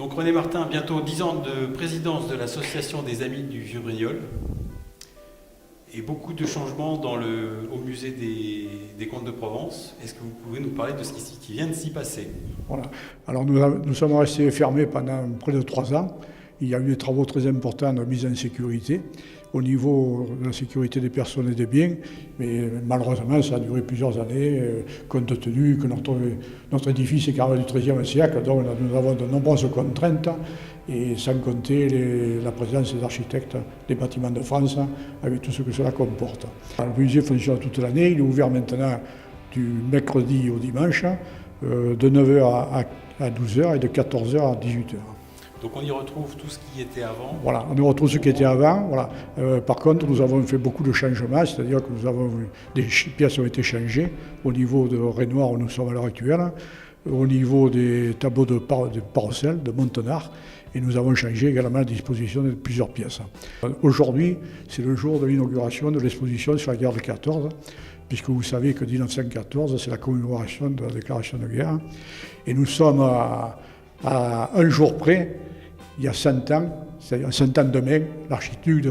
Donc René Martin, bientôt 10 ans de présidence de l'association des Amis du Vieux-Brignoles et beaucoup de changements au musée des Comtes de Provence. Est-ce que vous pouvez nous parler de ce qui vient de s'y passer? Voilà. Alors nous sommes restés fermés pendant près de 3 ans. Il y a eu des travaux très importants de mise en sécurité au niveau de la sécurité des personnes et des biens, mais malheureusement ça a duré plusieurs années, compte tenu que notre édifice est quand même du XIIIe siècle, donc nous avons de nombreuses contraintes, et sans compter la présence des architectes des bâtiments de France, avec tout ce que cela comporte. Le musée fonctionne toute l'année, il est ouvert maintenant du mercredi au dimanche, de 9h à 12h et de 14h à 18h. Donc on y retrouve tout ce qui était avant. Voilà, on y retrouve ce qui était avant. Voilà. Par contre, nous avons fait beaucoup de changements, c'est-à-dire que des pièces ont été changées au niveau de Renoir où nous sommes à l'heure actuelle, au niveau des tableaux de Parcelles, de Montenard, et nous avons changé également la disposition de plusieurs pièces. Aujourd'hui, c'est le jour de l'inauguration de l'exposition sur la guerre de 14, puisque vous savez que 1914, c'est la commémoration de la déclaration de guerre, et nous sommes à un jour près. Il y a 100 ans, c'est-à-dire 100 ans demain, l'archiduc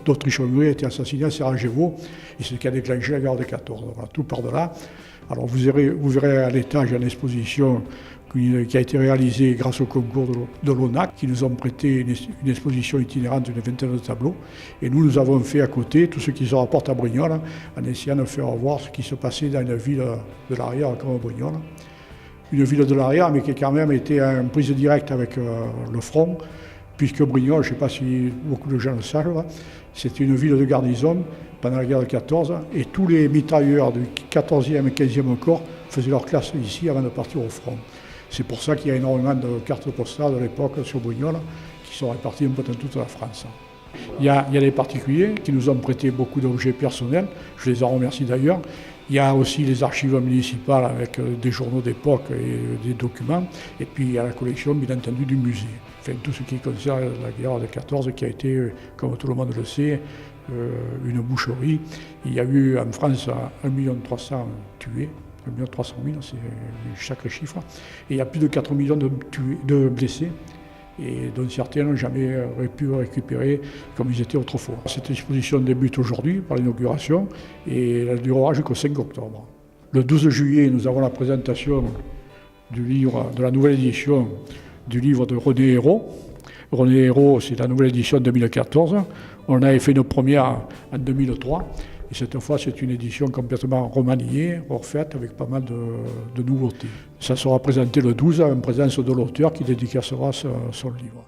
d'Autriche-Hongrie a été assassiné à Sarajevo, et c'est ce qui a déclenché la guerre de 14. Voilà, tout part de là. Alors vous verrez à l'étage une exposition qui a été réalisée grâce au concours de l'ONAC, qui nous ont prêté une exposition itinérante d'une vingtaine de tableaux. Et nous avons fait à côté tout ce qui se rapporte à Brignoles, en essayant de faire voir ce qui se passait dans une ville de l'arrière comme Brignoles. Une ville de l'arrière, mais qui a quand même été en prise directe avec le front, puisque Brignoles, je ne sais pas si beaucoup de gens le savent, c'était une ville de garnison pendant la guerre de 14, et tous les mitrailleurs du 14e et 15e corps faisaient leur classe ici avant de partir au front. C'est pour ça qu'il y a énormément de cartes postales de l'époque sur Brignoles qui sont réparties un peu dans toute la France. Il y a des particuliers qui nous ont prêté beaucoup d'objets personnels, je les en remercie d'ailleurs. Il y a aussi les archives municipales avec des journaux d'époque et des documents. Et puis il y a la collection, bien entendu, du musée. Enfin, tout ce qui concerne la guerre de 14, qui a été, comme tout le monde le sait, une boucherie. Il y a eu en France 1,3 million tués. 1,3 million, c'est chaque chiffre. Et il y a plus de 4 millions de blessés, et dont certains n'ont jamais pu récupérer comme ils étaient autrefois. Cette exposition débute aujourd'hui par l'inauguration et elle durera jusqu'au 5 octobre. Le 12 juillet, nous avons la présentation du livre, de la nouvelle édition du livre de René Hérault. René Hérault, c'est la nouvelle édition 2014. On avait fait une première en 2003. Et cette fois, c'est une édition complètement remaniée, refaite, avec pas mal de nouveautés. Ça sera présenté le 12 en présence de l'auteur qui dédicacera son livre.